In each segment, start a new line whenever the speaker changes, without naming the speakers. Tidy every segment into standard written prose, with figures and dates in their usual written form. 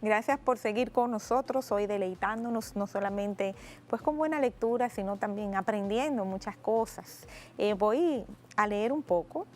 Gracias por seguir con nosotros hoy, deleitándonos no solamente pues con buena lectura, sino también aprendiendo muchas cosas. Voy a leer un poco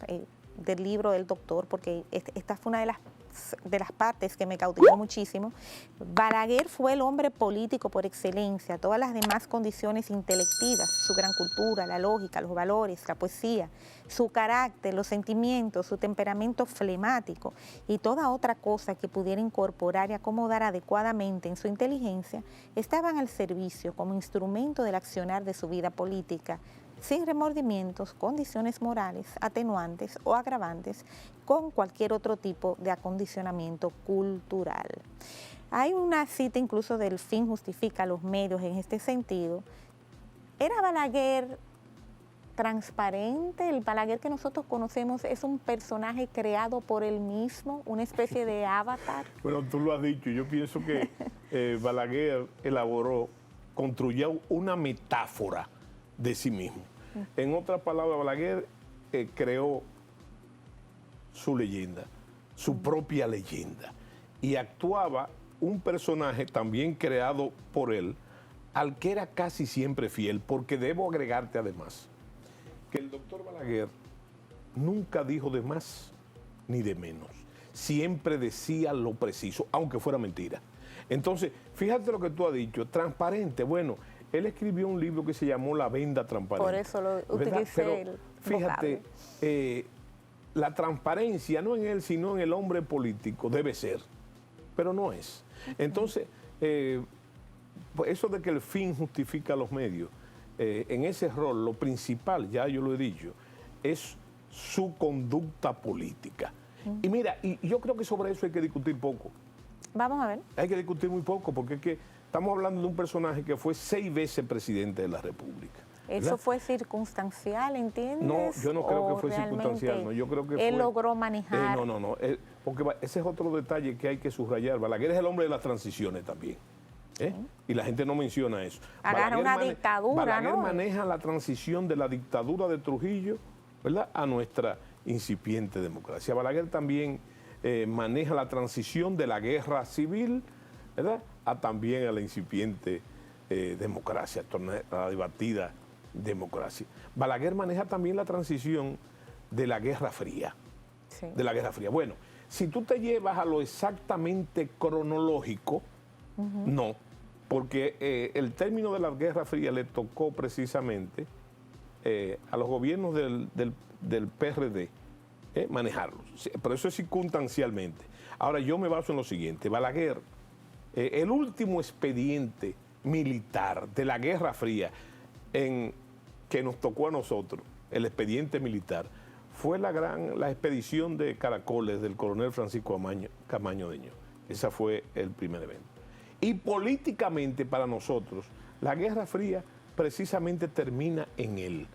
del libro del doctor, porque esta fue una de las partes que me cautivó muchísimo. Balaguer fue el hombre político por excelencia, todas las demás condiciones intelectivas, su gran cultura, la lógica, los valores, la poesía, su carácter, los sentimientos, su temperamento flemático y toda otra cosa que pudiera incorporar y acomodar adecuadamente en su inteligencia, estaban al servicio como instrumento del accionar de su vida política, sin remordimientos, condiciones morales, atenuantes o agravantes, con cualquier otro tipo de acondicionamiento cultural. Hay una cita incluso del fin justifica los medios en este sentido. ¿Era Balaguer transparente? El Balaguer que nosotros conocemos es un personaje creado por él mismo, una especie de avatar.
Bueno, tú lo has dicho, yo pienso que Balaguer construyó una metáfora de sí mismo. En otras palabras, Balaguer creó su leyenda, su propia leyenda, y actuaba un personaje también creado por él, al que era casi siempre fiel, porque debo agregarte además que el doctor Balaguer nunca dijo de más ni de menos, siempre decía lo preciso, aunque fuera mentira. Entonces, fíjate lo que tú has dicho, transparente, bueno, él escribió un libro que se llamó La Venda Transparente.
Por eso lo utilicé el
fíjate, la transparencia no en él, sino en el hombre político debe ser, pero no es. Entonces, pues eso de que el fin justifica los medios, en ese rol, lo principal, ya yo lo he dicho, es su conducta política. Y mira, y yo creo que sobre eso hay que discutir poco.
Vamos a ver.
Hay que discutir muy poco, porque es que estamos hablando de un personaje que fue 6 veces presidente de la República. ¿Verdad?
¿Eso fue circunstancial, entiendes?
No, yo no creo que fue circunstancial. No, yo creo que
él logró manejar.
No, porque ese es otro detalle que hay que subrayar. Balaguer es el hombre de las transiciones también. Y la gente no menciona eso.
Agarra una dictadura,
Balaguer maneja la transición de la dictadura de Trujillo, ¿verdad?, a nuestra incipiente democracia. Balaguer también maneja la transición de la guerra civil, ¿verdad?, a también a la incipiente democracia, a la debatida democracia. Balaguer maneja también la transición de la Guerra Fría.
Sí.
De la Guerra Fría. Bueno, si tú te llevas a lo exactamente cronológico, no, porque el término de la Guerra Fría le tocó precisamente a los gobiernos del PRD manejarlos, pero eso es circunstancialmente. Ahora yo me baso en lo siguiente, Balaguer, el último expediente militar de la Guerra Fría que nos tocó a nosotros, el expediente militar, fue la expedición de Caracoles del coronel Francisco Camaño Deño. Ese fue el primer evento. Y políticamente para nosotros, la Guerra Fría precisamente termina en él,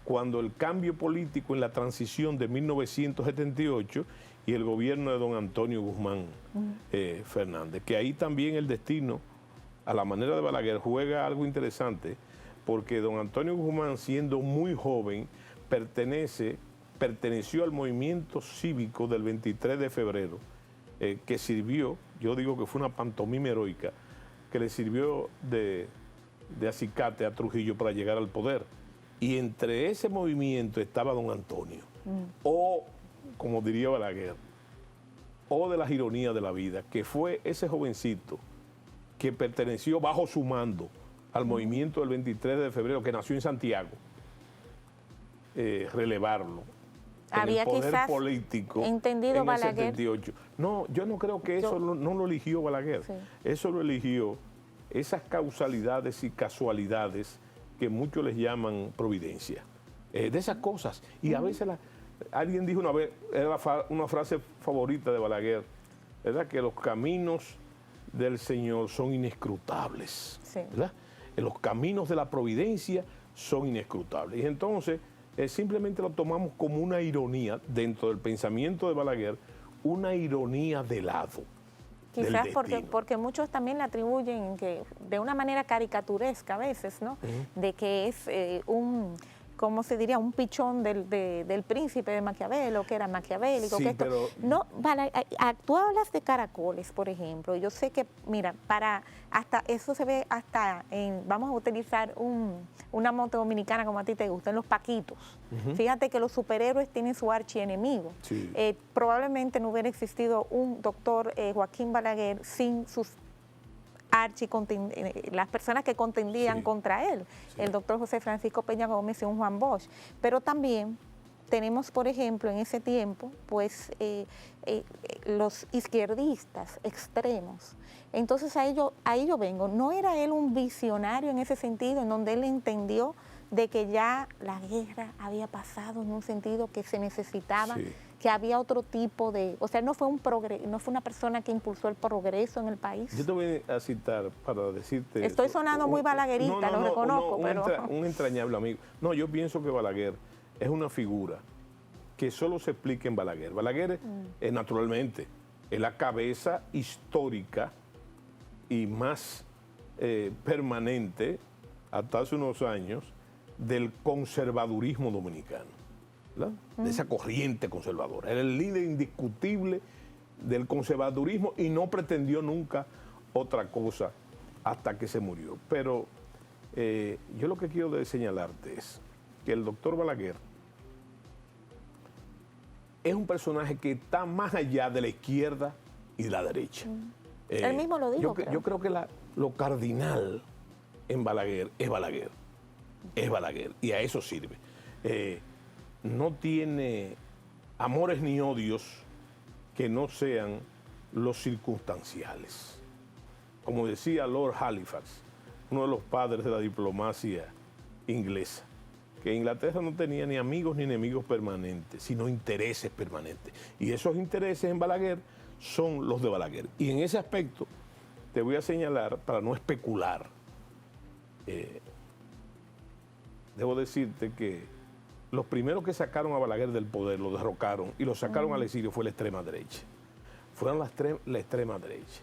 cuando el cambio político en la transición de 1978 y el gobierno de don Antonio Guzmán Fernández, que ahí también el destino, a la manera de Balaguer, juega algo interesante, porque don Antonio Guzmán, siendo muy joven, perteneció al movimiento cívico del 23 de febrero, que sirvió, yo digo que fue una pantomima heroica, que le sirvió de acicate a Trujillo para llegar al poder. Y entre ese movimiento estaba don Antonio, o, como diría Balaguer, o de las ironías de la vida, que fue ese jovencito que perteneció bajo su mando al movimiento del 23 de febrero, que nació en Santiago, relevarlo.
Había
el poder
quizás
político
entendido
en
Balaguer.
el 78. No, yo no creo que eso no lo eligió Balaguer. Sí. Eso lo eligió esas causalidades y casualidades que muchos les llaman providencia. De esas cosas. Y a veces alguien dijo una vez, era una frase favorita de Balaguer, ¿verdad?, que los caminos del Señor son inescrutables. Sí. ¿Verdad? Los caminos de la providencia son inescrutables. Y entonces simplemente lo tomamos como una ironía dentro del pensamiento de Balaguer, una ironía de lado.
Quizás porque muchos también le atribuyen que de una manera caricaturesca a veces, ¿no? De que es ¿cómo se diría? Un pichón del príncipe de Maquiavelo, que era maquiavélico.
Sí,
que esto,
pero...
no, tú hablas de caracoles, por ejemplo. Yo sé que, mira, hasta eso se ve hasta vamos a utilizar una moto dominicana como a ti te gusta, en los paquitos. Fíjate que los superhéroes tienen su archienemigo.
Sí.
Probablemente no hubiera existido un doctor Joaquín Balaguer sin sus las personas que contendían contra él, el doctor José Francisco Peña Gómez y un Juan Bosch. Pero también tenemos, por ejemplo, en ese tiempo, pues los izquierdistas extremos. Entonces ahí yo vengo. No era él un visionario en ese sentido, en donde él entendió de que ya la guerra había pasado en un sentido que se necesitaba, que había otro tipo de... O sea, no fue una persona que impulsó el progreso en el país.
Yo te voy a citar para decirte...
Estoy sonando muy balaguerita, lo reconozco, pero...
Un entrañable amigo. No, yo pienso que Balaguer es una figura que solo se explica en Balaguer. Balaguer, naturalmente, es la cabeza histórica y más permanente, hasta hace unos años, del conservadurismo dominicano, ¿verdad? De esa corriente conservadora. Era el líder indiscutible del conservadurismo y no pretendió nunca otra cosa hasta que se murió. Pero yo lo que quiero señalarte es que el doctor Balaguer es un personaje que está más allá de la izquierda y de la derecha.
Él mismo lo dijo.
Yo creo que lo cardinal en Balaguer es Balaguer. Es Balaguer y a eso sirve. No tiene amores ni odios que no sean los circunstanciales. Como decía Lord Halifax, uno de los padres de la diplomacia inglesa, que Inglaterra no tenía ni amigos ni enemigos permanentes, sino intereses permanentes. Y esos intereses en Balaguer son los de Balaguer. Y en ese aspecto te voy a señalar, para no especular, debo decirte que los primeros que sacaron a Balaguer del poder, lo derrocaron y lo sacaron al exilio fue la extrema derecha. Fueron la extrema derecha.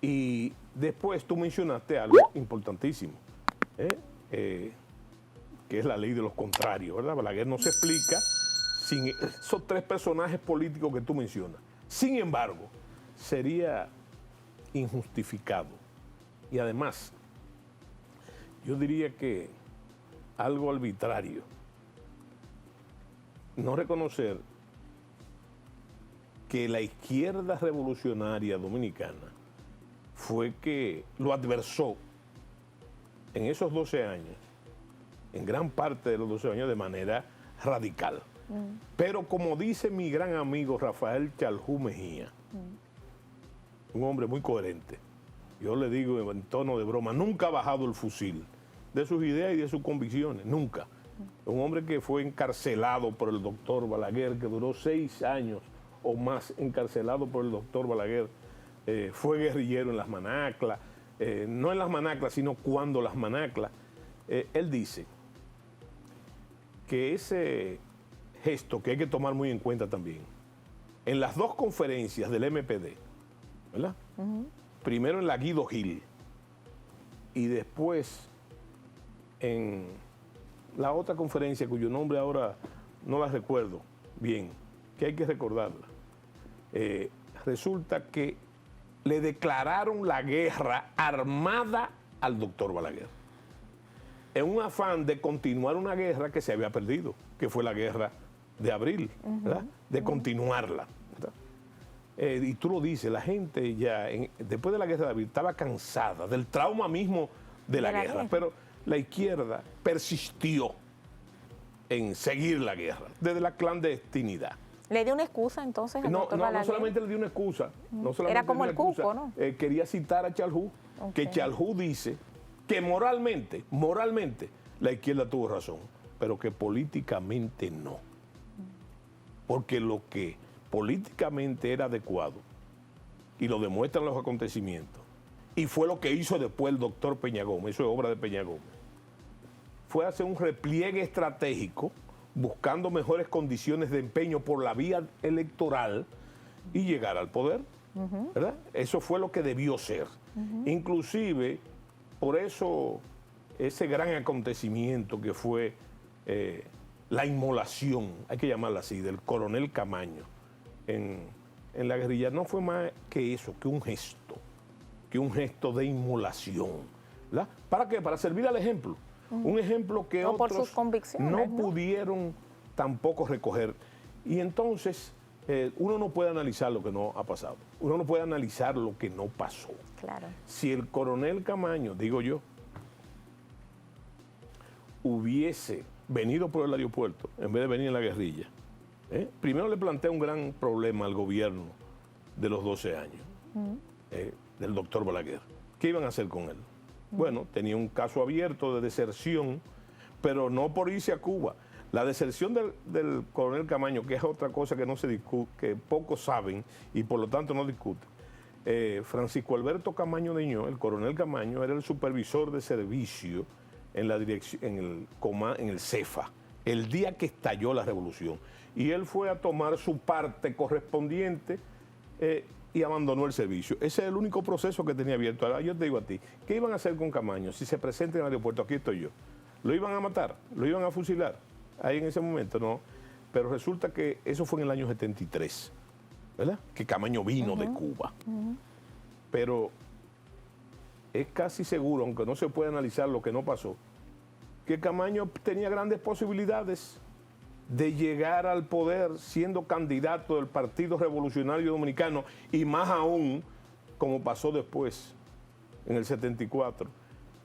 Y después tú mencionaste algo importantísimo, que es la ley de los contrarios, ¿verdad? Balaguer no se explica sin esos tres personajes políticos que tú mencionas. Sin embargo, sería injustificado. Y además, yo diría que algo arbitrario no reconocer que la izquierda revolucionaria dominicana fue que lo adversó en esos 12 años, en gran parte de los 12 años, de manera radical. Pero como dice mi gran amigo Rafael Chalhú Mejía, un hombre muy coherente, yo le digo en tono de broma, nunca ha bajado el fusil de sus ideas y de sus convicciones, nunca. Un hombre que fue encarcelado por el doctor Balaguer, que duró 6 años o más encarcelado por el doctor Balaguer, fue guerrillero en las manaclas, no en las manaclas, sino cuando las manaclas. Él dice que ese gesto que hay que tomar muy en cuenta también, en las dos conferencias del MPD, ¿verdad? Primero en la Guido Gil y después en la otra conferencia cuyo nombre ahora no la recuerdo bien, que hay que recordarla. Resulta que le declararon la guerra armada al doctor Balaguer, en un afán de continuar una guerra que se había perdido, que fue la guerra de abril, ¿verdad? De continuarla, ¿verdad? Y tú lo dices, la gente ya, después de la guerra de abril, estaba cansada del trauma mismo de la guerra, pero la izquierda persistió en seguir la guerra, desde la clandestinidad.
¿Le dio una excusa entonces al doctor Balaguer?
No solamente le dio una excusa.
Era como el cuco, ¿no?
Quería citar a Chalhú, que Chalhú dice que moralmente, la izquierda tuvo razón, pero que políticamente no. Porque lo que políticamente era adecuado, y lo demuestran los acontecimientos, y fue lo que hizo después el doctor Peña Gómez, eso es obra de Peña Gómez, fue hacer un repliegue estratégico buscando mejores condiciones de empeño por la vía electoral y llegar al poder, ¿verdad? Eso fue lo que debió ser. Inclusive, por eso, ese gran acontecimiento que fue la inmolación, hay que llamarla así, del coronel Camaño en la guerrilla no fue más que eso, que un gesto de inmolación. ¿Verdad? ¿Para qué? Para servir al ejemplo. Un ejemplo que
no
otros
por sus convicciones,
no pudieron tampoco recoger. Y entonces uno no puede analizar lo que no ha pasado. Uno no puede analizar lo que no pasó.
Claro.
Si el coronel Camaño, digo yo, hubiese venido por el aeropuerto en vez de venir en la guerrilla, primero le plantea un gran problema al gobierno de los 12 años, del doctor Balaguer. ¿Qué iban a hacer con él? Bueno, tenía un caso abierto de deserción, pero no por irse a Cuba. La deserción del coronel Camaño, que es otra cosa que no se discute, que pocos saben y por lo tanto no discuten. Francisco Alberto Camaño Deñó, el coronel Camaño, era el supervisor de servicio en la dirección, en el CEFA, el día que estalló la revolución. Y él fue a tomar su parte correspondiente y abandonó el servicio. Ese es el único proceso que tenía abierto. Ahora yo te digo a ti, ¿qué iban a hacer con Camaño si se presenta en el aeropuerto? Aquí estoy yo. ¿Lo iban a matar? ¿Lo iban a fusilar? Ahí en ese momento no. Pero resulta que eso fue en el año 73, ¿verdad? Que Camaño vino de Cuba. Pero es casi seguro, aunque no se puede analizar lo que no pasó, que Camaño tenía grandes posibilidades de llegar al poder siendo candidato del Partido Revolucionario Dominicano y más aún, como pasó después, en el 74,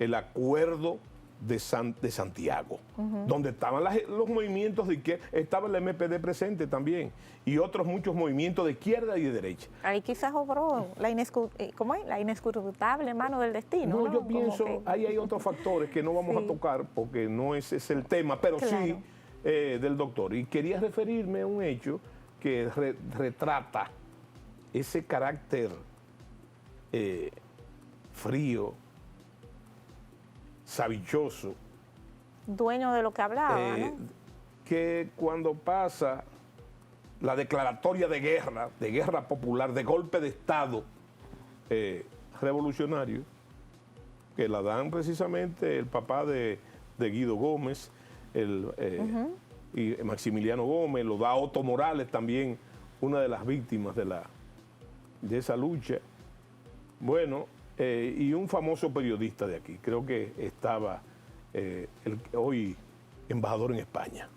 el acuerdo de Santiago, donde estaban los movimientos de izquierda, estaba el MPD presente también, y otros muchos movimientos de izquierda y de derecha.
Ahí quizás obró la inescrutable mano del destino.
No, yo pienso, ahí hay otros factores que no vamos a tocar porque no ese es el tema, pero claro, sí del doctor. Y quería referirme a un hecho que retrata ese carácter frío, sabichoso.
Dueño de lo que hablaba, ¿no?
Que cuando pasa la declaratoria de guerra popular, de golpe de Estado revolucionario, que la dan precisamente el papá de Guido Gómez y Maximiliano Gómez, lo da Otto Morales también, una de las víctimas de esa lucha. Bueno, y un famoso periodista de aquí, creo que estaba hoy embajador en España.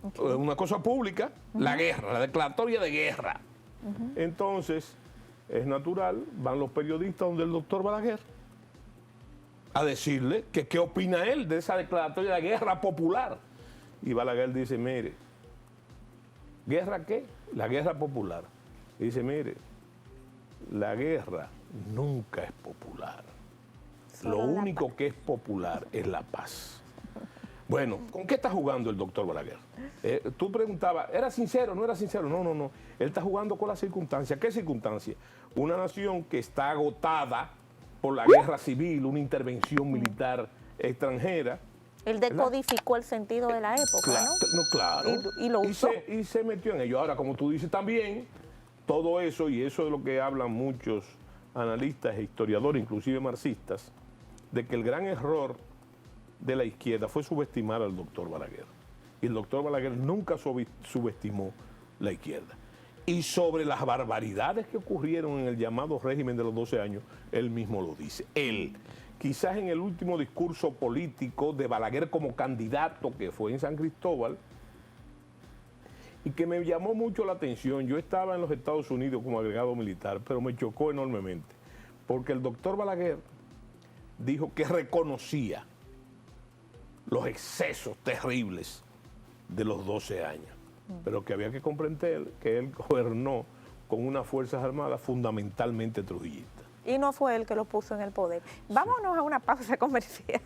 Okay. Una cosa pública, la guerra, la declaratoria de guerra. Entonces, es natural, van los periodistas donde el doctor Balaguer a decirle que qué opina él de esa declaratoria de guerra popular. Y Balaguer dice, mire, ¿guerra qué? La guerra popular. Y dice, mire, la guerra nunca es popular. Lo único que es popular es la paz. Bueno, ¿con qué está jugando el doctor Balaguer? Tú preguntabas, ¿era sincero? ¿No era sincero? No, no, no. Él está jugando con las circunstancias. ¿Qué circunstancias? Una nación que está agotada por la guerra civil, una intervención militar extranjera.
Él decodificó el sentido de la época,
claro, ¿no? Claro.
Y lo usó.
Y se metió en ello. Ahora, como tú dices también, todo eso, y eso es lo que hablan muchos analistas e historiadores, inclusive marxistas, de que el gran error de la izquierda fue subestimar al doctor Balaguer. Y el doctor Balaguer nunca subestimó la izquierda. Y sobre las barbaridades que ocurrieron en el llamado régimen de los 12 años, él mismo lo dice. Él, quizás en el último discurso político de Balaguer como candidato, que fue en San Cristóbal, y que me llamó mucho la atención. Yo estaba en los Estados Unidos como agregado militar, pero me chocó enormemente, porque el doctor Balaguer dijo que reconocía los excesos terribles de los 12 años, pero que había que comprender que él gobernó con unas Fuerzas Armadas fundamentalmente trujillistas.
Y no fue él que lo puso en el poder. Vámonos a una pausa comercial.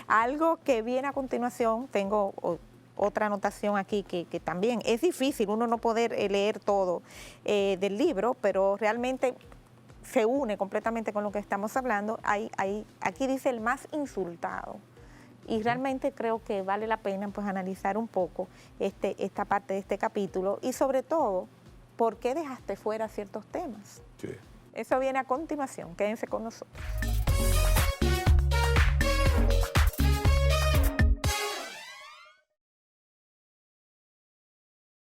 Algo que viene a continuación, tengo otra anotación aquí que también es difícil uno no poder leer todo del libro, pero realmente se une completamente con lo que estamos hablando. Aquí dice el más insultado. Y realmente creo que vale la pena pues analizar un poco esta parte de este capítulo y sobre todo, ¿por qué dejaste fuera ciertos temas?
Sí.
Eso viene a continuación, quédense con nosotros.